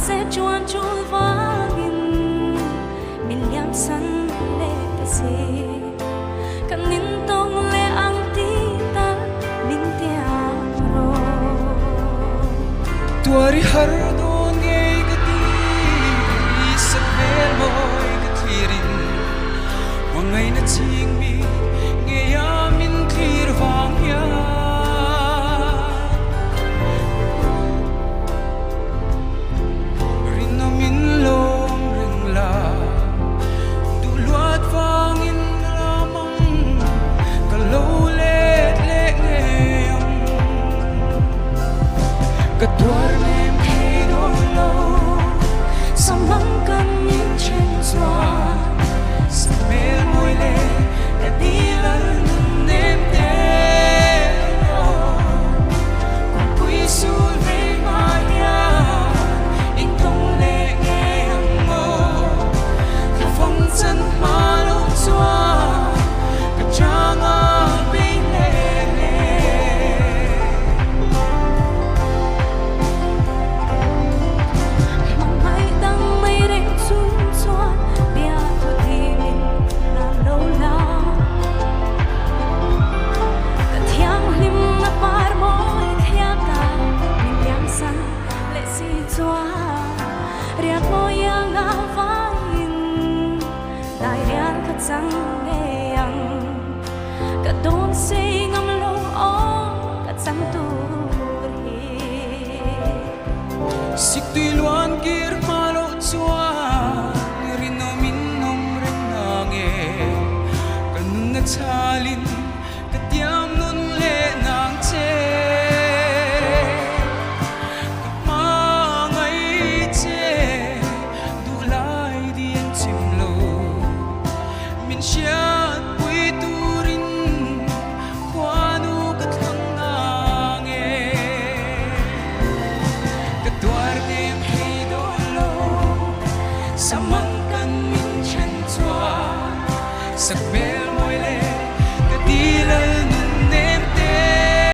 sẽ chuan chul vangin min liam san le ta se kan nin tong le ang ti ta min tiang ro tuari har don nge gati sa bel boy gatirin wangai na ching mi nge ya min clear vang ya Duerme hay dolor, samang kanin chen zwa, sa mel moy le kadilan nem tero, kung kui sul ve maya, intong le ngayang mo, ka phong chân malo zwa, ka changa riak moyang avain dai rian khat sang ngeyang ka don se ngam lo o kat sang tu ri sik tui luan kir malo chua rin no min nom ren na nge kan na cha